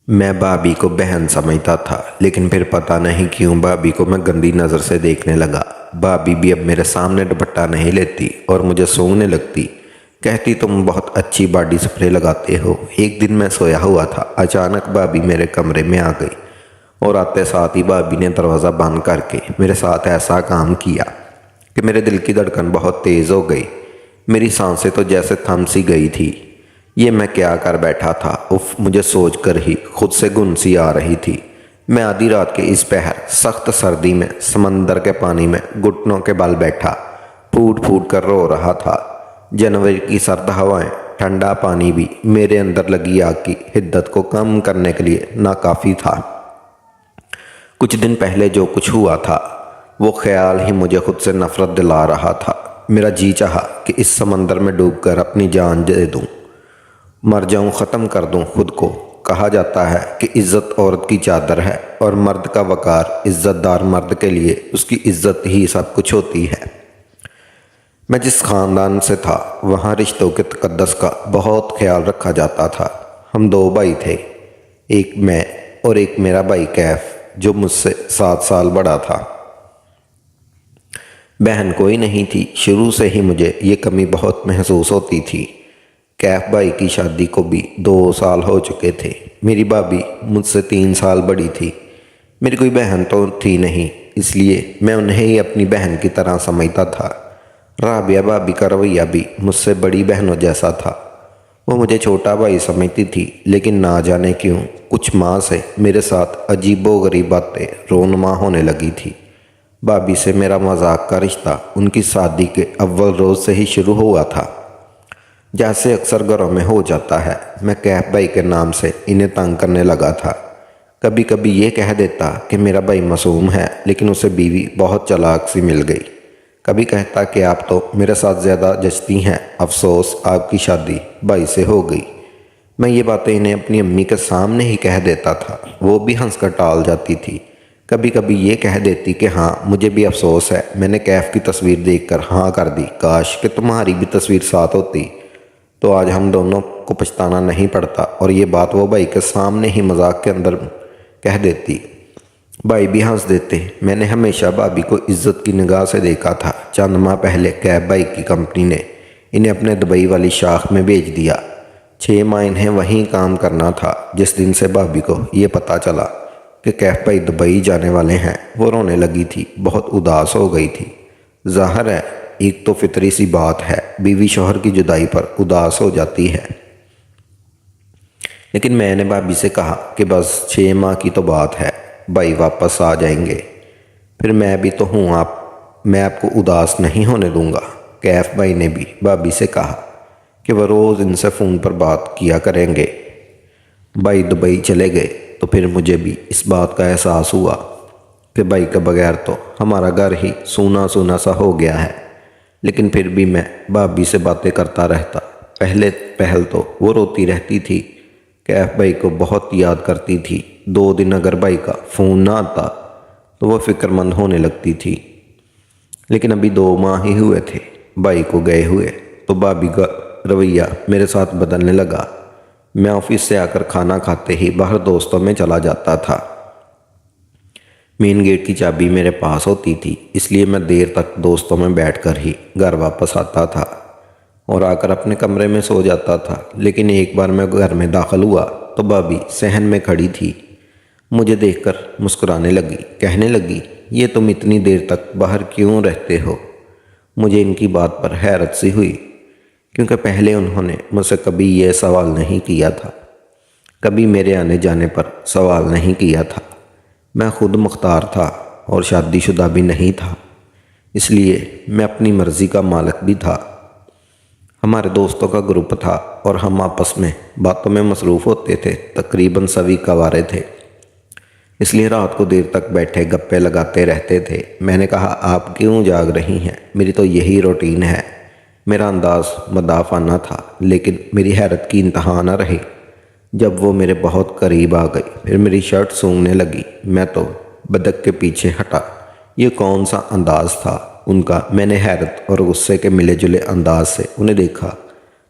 میں بھابھی کو بہن سمجھتا تھا، لیکن پھر پتہ نہیں کیوں بھابھی کو میں گندی نظر سے دیکھنے لگا۔ بھابھی بھی اب میرے سامنے دوپٹہ نہیں لیتی اور مجھے سونگنے لگتی، کہتی تم بہت اچھی باڈی سپرے لگاتے ہو۔ ایک دن میں سویا ہوا تھا، اچانک بھابھی میرے کمرے میں آ گئی اور آتے ساتھ ہی بھابھی نے دروازہ بند کر کے میرے ساتھ ایسا کام کیا کہ میرے دل کی دھڑکن بہت تیز ہو گئی۔ میری سانسیں تو جیسے تھم سی گئی تھی۔ یہ میں کیا کر بیٹھا تھا؟ اف، مجھے سوچ کر ہی خود سے گھنسی آ رہی تھی۔ میں آدھی رات کے اس پہر سخت سردی میں سمندر کے پانی میں گھٹنوں کے بل بیٹھا پھوٹ پھوٹ کر رو رہا تھا۔ جنوری کی سرد ہوائیں، ٹھنڈا پانی بھی میرے اندر لگی آگ کی حدت کو کم کرنے کے لیے ناکافی تھا۔ کچھ دن پہلے جو کچھ ہوا تھا وہ خیال ہی مجھے خود سے نفرت دلا رہا تھا۔ میرا جی چاہا کہ اس سمندر میں ڈوب کر اپنی جان دے دوں، مر جاؤں، ختم کر دوں خود کو۔ کہا جاتا ہے کہ عزت عورت کی چادر ہے اور مرد کا وقار عزت دار مرد کے لیے اس کی عزت ہی سب کچھ ہوتی ہے۔ میں جس خاندان سے تھا وہاں رشتوں کے تقدس کا بہت خیال رکھا جاتا تھا۔ ہم دو بھائی تھے، ایک میں اور ایک میرا بھائی کیف جو مجھ سے 7 سال بڑا تھا۔ بہن کوئی نہیں تھی۔ شروع سے ہی مجھے یہ کمی بہت محسوس ہوتی تھی۔ کیف بھائی کی شادی کو بھی 2 سال ہو چکے تھے۔ میری بھابھی مجھ سے 3 سال بڑی تھی۔ میری کوئی بہن تو تھی نہیں، اس لیے میں انہیں ہی اپنی بہن کی طرح سمجھتا تھا۔ رابعہ بھابھی کا رویہ بھی مجھ سے بڑی بہنوں جیسا تھا۔ وہ مجھے چھوٹا بھائی سمجھتی تھی، لیکن نہ جانے کیوں کچھ ماہ سے میرے ساتھ عجیب و غریب باتیں رونما ہونے لگی تھی۔ بھابھی سے میرا مذاق کا رشتہ ان کی شادی کے اول روز سے ہی شروع ہوا تھا، جیسے اکثر گھروں میں ہو جاتا ہے۔ میں کیف بھائی کے نام سے انہیں تنگ کرنے لگا تھا۔ کبھی کبھی یہ کہہ دیتا کہ میرا بھائی معصوم ہے، لیکن اسے بیوی بہت چلاک سی مل گئی۔ کبھی کہتا کہ آپ تو میرے ساتھ زیادہ جچتی ہیں، افسوس آپ کی شادی بھائی سے ہو گئی۔ میں یہ باتیں انہیں اپنی امی کے سامنے ہی کہہ دیتا تھا، وہ بھی ہنس کر ٹال جاتی تھی۔ کبھی کبھی یہ کہہ دیتی کہ ہاں مجھے بھی افسوس ہے، میں نے کیف کی تصویر دیکھ کر ہاں کر دی، کاش کہ تمہاری بھی تصویر ساتھ ہوتی تو آج ہم دونوں کو پچھتانا نہیں پڑتا۔ اور یہ بات وہ بھائی کے سامنے ہی مذاق کے اندر کہہ دیتی۔ بھائی بھی ہنس دیتے۔ میں نے ہمیشہ بھابھی کو عزت کی نگاہ سے دیکھا تھا۔ چند ماہ پہلے کیف بھائی کی کمپنی نے انہیں اپنے دبئی والی شاخ میں بھیج دیا۔ 6 ماہ انہیں وہیں کام کرنا تھا۔ جس دن سے بھابھی کو یہ پتہ چلا کہ کیف بھائی دبئی جانے والے ہیں، وہ رونے لگی تھی، بہت اداس ہو گئی تھی۔ ظاہر ہے، ایک تو فطری سی بات ہے، بیوی شوہر کی جدائی پر اداس ہو جاتی ہے۔ لیکن میں نے بھابھی سے کہا کہ بس 6 ماہ کی تو بات ہے، بھائی واپس آ جائیں گے، پھر میں بھی تو ہوں، میں آپ کو اداس نہیں ہونے دوں گا۔ کیف بھائی نے بھی بھابھی سے کہا کہ وہ روز ان سے فون پر بات کیا کریں گے۔ بھائی دبئی چلے گئے تو پھر مجھے بھی اس بات کا احساس ہوا کہ بھائی کے بغیر تو ہمارا گھر ہی سونا سونا سا ہو گیا ہے۔ لیکن پھر بھی میں بھابھی سے باتیں کرتا رہتا۔ پہل تو وہ روتی رہتی تھی، کیف بھائی کو بہت یاد کرتی تھی۔ 2 دن اگر بھائی کا فون نہ آتا تو وہ فکر مند ہونے لگتی تھی۔ لیکن ابھی 2 ماہ ہی ہوئے تھے بھائی کو گئے ہوئے، تو بھابھی کا رویہ میرے ساتھ بدلنے لگا۔ میں آفس سے آ کر کھانا کھاتے ہی باہر دوستوں میں چلا جاتا تھا۔ مین گیٹ کی چابی میرے پاس ہوتی تھی، اس لیے میں دیر تک دوستوں میں بیٹھ کر ہی گھر واپس آتا تھا اور آ کر اپنے کمرے میں سو جاتا تھا۔ لیکن ایک بار میں گھر میں داخل ہوا تو بھابھی صحن میں کھڑی تھی۔ مجھے دیکھ کر مسکرانے لگی، کہنے لگی، یہ تم اتنی دیر تک باہر کیوں رہتے ہو؟ مجھے ان کی بات پر حیرت سی ہوئی، کیونکہ پہلے انہوں نے مجھ سے کبھی یہ سوال نہیں کیا تھا، کبھی میرے آنے جانے پر سوال نہیں کیا تھا۔ میں خود مختار تھا اور شادی شدہ بھی نہیں تھا، اس لیے میں اپنی مرضی کا مالک بھی تھا۔ ہمارے دوستوں کا گروپ تھا اور ہم آپس میں باتوں میں مصروف ہوتے تھے، تقریباً سبھی کوارے تھے، اس لیے رات کو دیر تک بیٹھے گپے لگاتے رہتے تھے۔ میں نے کہا، آپ کیوں جاگ رہی ہیں؟ میری تو یہی روٹین ہے۔ میرا انداز مدافعانہ تھا، لیکن میری حیرت کی انتہا نہ رہی جب وہ میرے بہت قریب آ گئی، پھر میری شرٹ سونگھنے لگی۔ میں تو بدک کے پیچھے ہٹا۔ یہ کون سا انداز تھا ان کا؟ میں نے حیرت اور غصے کے ملے جلے انداز سے انہیں دیکھا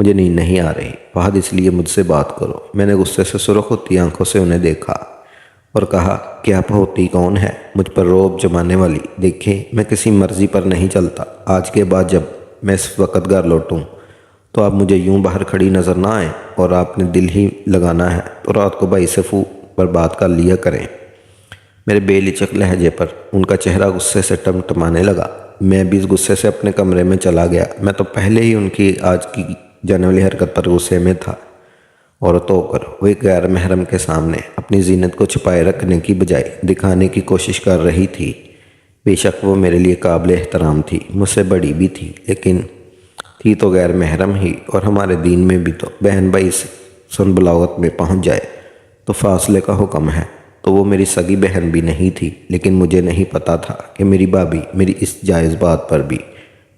مجھے نیند نہیں آ رہی فہد، اس لیے مجھ سے بات کرو۔ میں نے غصے سے سرخ ہوتی آنکھوں سے انہیں دیکھا اور کہا کہ آپ ہوتی کون ہے مجھ پر روب جمانے والی؟ دیکھیں، میں کسی مرضی پر نہیں چلتا۔ آج کے بعد جب میں اس وقت گھر لوٹوں تو آپ مجھے یوں باہر کھڑی نظر نہ آئیں، اور آپ نے دل ہی لگانا ہے تو رات کو بھائی سے فون پر بات کر لیا کریں۔ میرے بے لچک لہجے پر ان کا چہرہ غصے سے ٹمٹمانے لگا۔ میں بھی اس غصے سے اپنے کمرے میں چلا گیا۔ میں تو پہلے ہی ان کی آج کی جانے والی حرکت پر غصے میں تھا۔ عورت ہو کر وہ ایک غیر محرم کے سامنے اپنی زینت کو چھپائے رکھنے کی بجائے دکھانے کی کوشش کر رہی تھی۔ بے شک وہ میرے لیے قابل احترام تھی، مجھ سے بڑی بھی تھی، لیکن تھی تو غیر محرم ہی، اور ہمارے دین میں بھی تو بہن بھائی سن بلاغت میں پہنچ جائے تو فاصلے کا حکم ہے۔ تو وہ میری سگی بہن بھی نہیں تھی، لیکن مجھے نہیں پتا تھا کہ میری بھابھی میری اس جائز بات پر بھی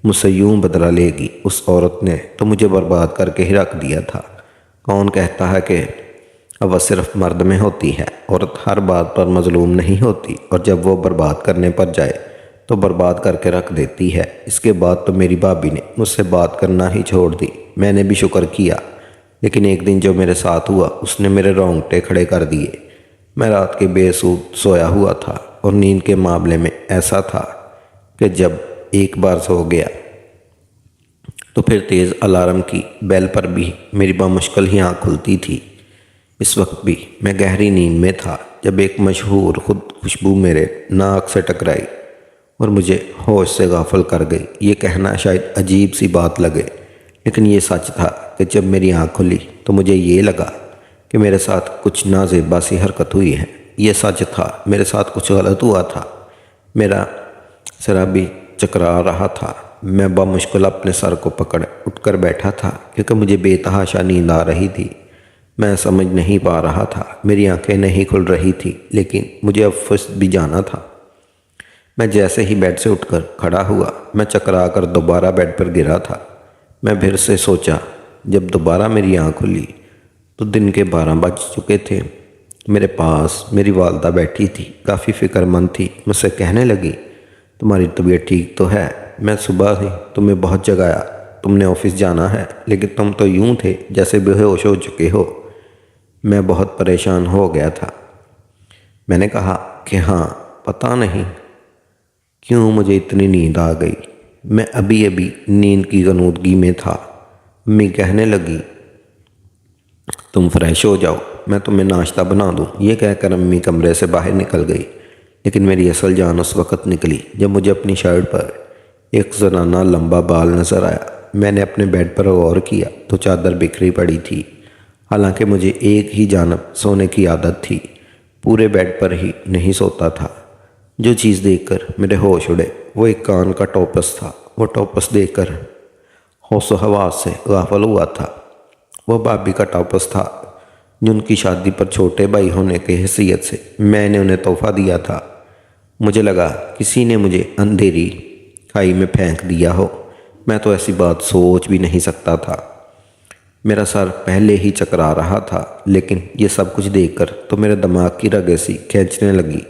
مجھ سے یوں بدلہ لے گی۔ اس عورت نے تو مجھے برباد کر کے ہی رکھ دیا تھا۔ کون کہتا ہے کہ اب وہ صرف مرد میں ہوتی ہے؟ عورت ہر بات پر مظلوم نہیں ہوتی، اور جب وہ برباد کرنے پر جائے تو برباد کر کے رکھ دیتی ہے۔ اس کے بعد تو میری بھابھی نے مجھ سے بات کرنا ہی چھوڑ دی۔ میں نے بھی شکر کیا، لیکن ایک دن جو میرے ساتھ ہوا اس نے میرے رونگٹے کھڑے کر دیے۔ میں رات کے بے سود سویا ہوا تھا، اور نیند کے معاملے میں ایسا تھا کہ جب ایک بار سو گیا تو پھر تیز الارم کی بیل پر بھی میری بامشکل ہی آنکھ کھلتی تھی۔ اس وقت بھی میں گہری نیند میں تھا جب ایک مشہور خود خوشبو میرے ناک سے ٹکرائی اور مجھے ہوش سے غافل کر گئی۔ یہ کہنا شاید عجیب سی بات لگے، لیکن یہ سچ تھا کہ جب میری آنکھ کھلی تو مجھے یہ لگا کہ میرے ساتھ کچھ نازیبا سی حرکت ہوئی ہے۔ یہ سچ تھا، میرے ساتھ کچھ غلط ہوا تھا۔ میرا سر بھی چکرا رہا تھا۔ میں بامشکل اپنے سر کو پکڑ اٹھ کر بیٹھا تھا، کیونکہ مجھے بے تحاشا نیند آ رہی تھی۔ میں سمجھ نہیں پا رہا تھا، میری آنکھیں نہیں کھل رہی تھی، لیکن مجھے آفس بھی جانا تھا۔ میں جیسے ہی بیڈ سے اٹھ کر کھڑا ہوا، میں چکرا کر دوبارہ بیڈ پر گرا تھا۔ میں پھر سے سوچا۔ جب دوبارہ میری آنکھ کھلی تو دن کے 12 بج چکے تھے۔ میرے پاس میری والدہ بیٹھی تھی، کافی فکر مند تھی۔ مجھ سے کہنے لگی، تمہاری طبیعت ٹھیک تو ہے؟ میں صبح ہی تمہیں بہت جگایا، تم نے آفس جانا ہے، لیکن تم تو یوں تھے جیسے بے ہوش ہو چکے ہو۔ میں بہت پریشان ہو گیا تھا۔ میں نے کہا کہ ہاں، پتہ نہیں کیوں مجھے اتنی نیند آ گئی۔ میں ابھی نیند کی غنودگی میں تھا۔ امی کہنے لگی، تم فریش ہو جاؤ، میں تمہیں ناشتہ بنا دوں۔ یہ کہہ کر امی کمرے سے باہر نکل گئی، لیکن میری اصل جان اس وقت نکلی جب مجھے اپنی شرٹ پر ایک زنانہ لمبا بال نظر آیا۔ میں نے اپنے بیڈ پر غور کیا تو چادر بکھری پڑی تھی، حالانکہ مجھے ایک ہی جانب سونے کی عادت تھی، پورے بیڈ پر ہی نہیں سوتا تھا۔ جو چیز دیکھ کر میرے ہوش اڑے وہ ایک کان کا ٹوپس تھا۔ وہ ٹوپس دیکھ کر ہوش و حواس سے غافل ہوا تھا۔ وہ بھابھی کا ٹوپس تھا، جو ان کی شادی پر چھوٹے بھائی ہونے کی حیثیت سے میں نے انہیں تحفہ دیا تھا۔ مجھے لگا کسی نے مجھے اندھیری کھائی میں پھینک دیا ہو۔ میں تو ایسی بات سوچ بھی نہیں سکتا تھا۔ میرا سر پہلے ہی چکرا رہا تھا، لیکن یہ سب کچھ دیکھ کر تو میرے دماغ کی رگیں سی کھینچنے لگی۔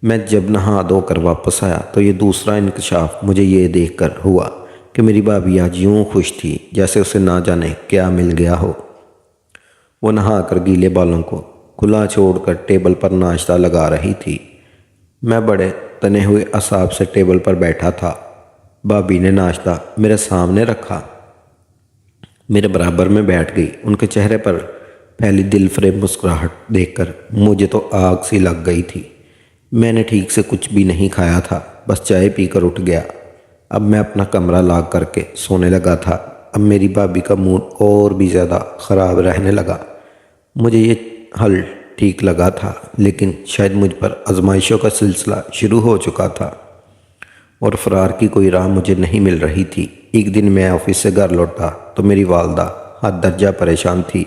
میں جب نہا دھو کر واپس آیا تو یہ دوسرا انکشاف مجھے یہ دیکھ کر ہوا کہ میری بھابھی آج یوں خوش تھی جیسے اسے نہ جانے کیا مل گیا ہو۔ وہ نہا کر گیلے بالوں کو کھلا چھوڑ کر ٹیبل پر ناشتہ لگا رہی تھی۔ میں بڑے تنے ہوئے اعصاب سے ٹیبل پر بیٹھا تھا۔ بھابھی نے ناشتہ میرے سامنے رکھا، میرے برابر میں بیٹھ گئی۔ ان کے چہرے پر پھیلی دل فریب مسکراہٹ دیکھ کر مجھے تو آگ سی لگ گئی تھی۔ میں نے ٹھیک سے کچھ بھی نہیں کھایا تھا، بس چائے پی کر اٹھ گیا۔ اب میں اپنا کمرہ لاک کر کے سونے لگا تھا۔ اب میری بھابھی کا موڈ اور بھی زیادہ خراب رہنے لگا۔ مجھے یہ حل ٹھیک لگا تھا، لیکن شاید مجھ پر آزمائشوں کا سلسلہ شروع ہو چکا تھا اور فرار کی کوئی راہ مجھے نہیں مل رہی تھی۔ ایک دن میں آفس سے گھر لوٹا تو میری والدہ حد درجہ پریشان تھی۔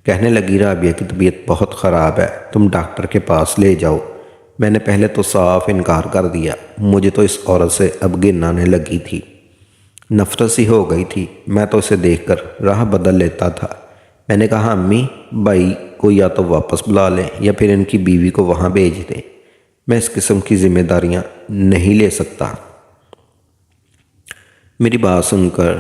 کہنے لگی، رابعہ کی طبیعت بہت خراب ہے، تم ڈاکٹر کے پاس لے جاؤ۔ میں نے پہلے تو صاف انکار کر دیا۔ مجھے تو اس عورت سے اب گھن آنے لگی تھی، نفرت سی ہو گئی تھی۔ میں تو اسے دیکھ کر راہ بدل لیتا تھا۔ میں نے کہا، امی، بھائی کو یا تو واپس بلا لیں یا پھر ان کی بیوی کو وہاں بھیج دیں۔ میں اس قسم کی ذمہ داریاں نہیں لے سکتا۔ میری بات سن کر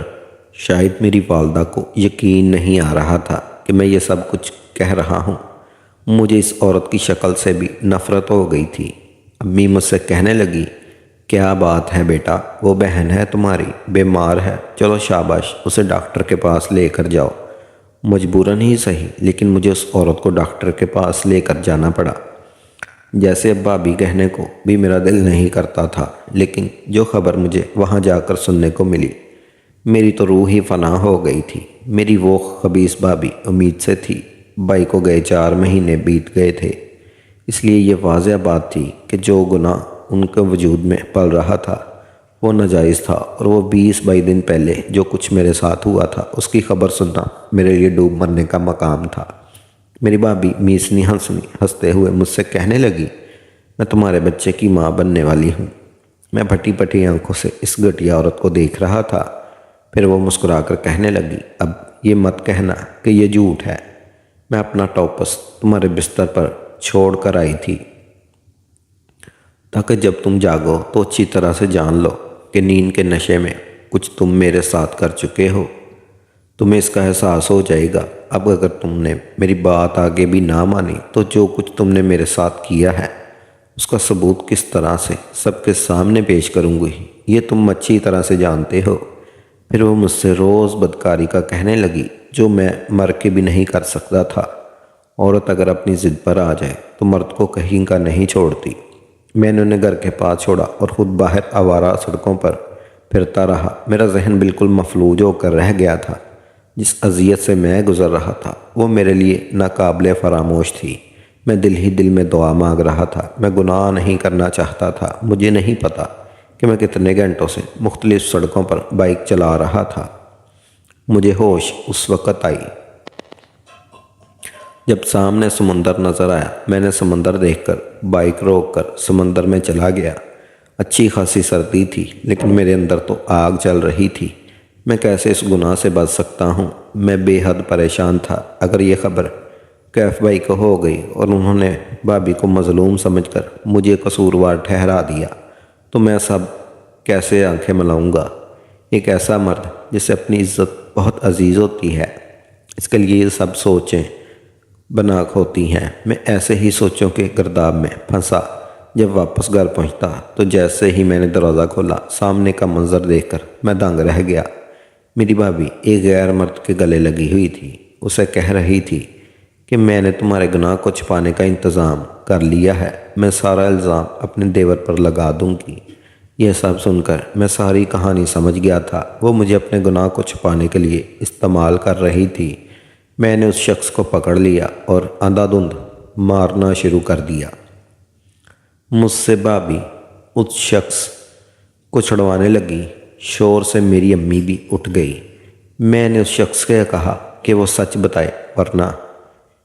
شاید میری والدہ کو یقین نہیں آ رہا تھا کہ میں یہ سب کچھ کہہ رہا ہوں۔ مجھے اس عورت کی شکل سے بھی نفرت ہو گئی تھی۔ امی مجھ سے کہنے لگی، کیا بات ہے بیٹا، وہ بہن ہے تمہاری، بیمار ہے، چلو شاباش، اسے ڈاکٹر کے پاس لے کر جاؤ۔ مجبوراً ہی صحیح، لیکن مجھے اس عورت کو ڈاکٹر کے پاس لے کر جانا پڑا۔ جیسے اب بھابھی کہنے کو بھی میرا دل نہیں کرتا تھا، لیکن جو خبر مجھے وہاں جا کر سننے کو ملی، میری تو روح ہی فنا ہو گئی تھی۔ میری وہ خبیث بھابھی امید سے تھی۔ بھائی کو گئے 4 مہینے بیت گئے تھے، اس لیے یہ واضح بات تھی کہ جو گناہ ان کے وجود میں پل رہا تھا وہ ناجائز تھا، اور وہ 20-22 دن پہلے جو کچھ میرے ساتھ ہوا تھا اس کی خبر سننا میرے لیے ڈوب مرنے کا مقام تھا۔ میری بھابھی میسنی ہنستے ہوئے مجھ سے کہنے لگی، میں تمہارے بچے کی ماں بننے والی ہوں۔ میں پھٹی پھٹی آنکھوں سے اس گھٹیا عورت کو دیکھ رہا تھا۔ پھر وہ مسکرا کر کہنے لگی، اب یہ مت کہنا کہ یہ جھوٹ ہے۔ میں اپنا ٹوپس تمہارے بستر پر چھوڑ کر آئی تھی تاکہ جب تم جاگو تو اچھی طرح سے جان لو کہ نیند کے نشے میں کچھ تم میرے ساتھ کر چکے ہو۔ تمہیں اس کا احساس ہو جائے گا۔ اب اگر تم نے میری بات آگے بھی نہ مانی تو جو کچھ تم نے میرے ساتھ کیا ہے اس کا ثبوت کس طرح سے سب کے سامنے پیش کروں گی، یہ تم اچھی طرح سے جانتے ہو۔ پھر وہ مجھ سے روز بدکاری کا کہنے لگی جو میں مر کے بھی نہیں کر سکتا تھا۔ عورت اگر اپنی ضد پر آ جائے تو مرد کو کہیں کا نہیں چھوڑتی۔ میں نے انہیں گھر کے پاس چھوڑا اور خود باہر آوارہ سڑکوں پر پھرتا رہا۔ میرا ذہن بالکل مفلوج ہو کر رہ گیا تھا۔ جس اذیت سے میں گزر رہا تھا وہ میرے لیے ناقابل فراموش تھی۔ میں دل ہی دل میں دعا مانگ رہا تھا۔ میں گناہ نہیں کرنا چاہتا تھا۔ مجھے نہیں پتا کہ میں کتنے گھنٹوں سے مختلف سڑکوں پر بائک چلا رہا تھا۔ مجھے ہوش اس وقت آئی جب سامنے سمندر نظر آیا۔ میں نے سمندر دیکھ کر بائک روک کر سمندر میں چلا گیا۔ اچھی خاصی سردی تھی لیکن میرے اندر تو آگ چل رہی تھی۔ میں کیسے اس گناہ سے بچ سکتا ہوں؟ میں بے حد پریشان تھا۔ اگر یہ خبر کیف بھائی کو ہو گئی اور انہوں نے بھابھی کو مظلوم سمجھ کر مجھے قصوروار ٹھہرا دیا تو میں سب کیسے آنکھیں ملاؤں گا؟ ایک ایسا مرد جسے اپنی عزت بہت عزیز ہوتی ہے، اس کے لیے یہ سب سوچیں بناک ہوتی ہیں۔ میں ایسے ہی سوچوں کے گرداب میں پھنسا۔ جب واپس گھر پہنچتا تو جیسے ہی میں نے دروازہ کھولا، سامنے کا منظر دیکھ کر میں دنگ رہ گیا۔ میری بھابھی ایک غیر مرد کے گلے لگی ہوئی تھی۔ اسے کہہ رہی تھی کہ میں نے تمہارے گناہ کو چھپانے کا انتظام کر لیا ہے، میں سارا الزام اپنے دیور پر لگا دوں گی۔ یہ سب سن کر میں ساری کہانی سمجھ گیا تھا۔ وہ مجھے اپنے گناہ کو چھپانے کے لیے استعمال کر رہی تھی۔ میں نے اس شخص کو پکڑ لیا اور اندھا دھند مارنا شروع کر دیا۔ مجھ سے بھابھی اس شخص کو چھڑوانے لگی۔ شور سے میری امی بھی اٹھ گئی۔ میں نے اس شخص سے کہا کہ وہ سچ بتائے ورنہ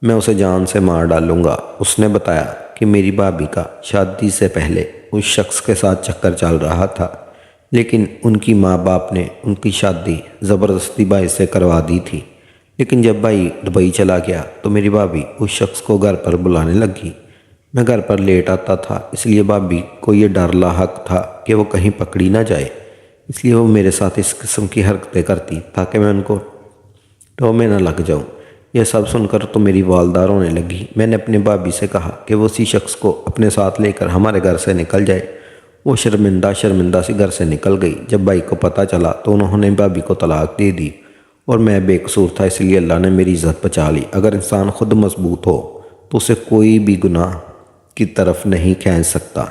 میں اسے جان سے مار ڈالوں گا۔ اس نے بتایا کہ میری بھابھی کا شادی سے پہلے اس شخص کے ساتھ چکر چل رہا تھا، لیکن ان کی ماں باپ نے ان کی شادی زبردستی بھائی سے کروا دی تھی۔ لیکن جب بھائی دبئی چلا گیا تو میری بھابھی اس شخص کو گھر پر بلانے لگی۔ میں گھر پر لیٹ آتا تھا، اس لیے بھابھی کو یہ ڈر لاحق تھا کہ وہ کہیں پکڑی نہ جائے، اس لیے وہ میرے ساتھ اس قسم کی حرکتیں کرتی تاکہ میں ان کو ٹومے نہ لگ جاؤں۔ یہ سب سن کر تو میری والدہ رونے لگی۔ میں نے اپنے بھابھی سے کہا کہ وہ اسی شخص کو اپنے ساتھ لے کر ہمارے گھر سے نکل جائے۔ وہ شرمندہ سی گھر سے نکل گئی۔ جب بھائی کو پتہ چلا تو انہوں نے بھابھی کو طلاق دے دی، اور میں بے قصور تھا، اس لیے اللہ نے میری عزت بچا لی۔ اگر انسان خود مضبوط ہو تو اسے کوئی بھی گناہ کی طرف نہیں کھینچ سکتا۔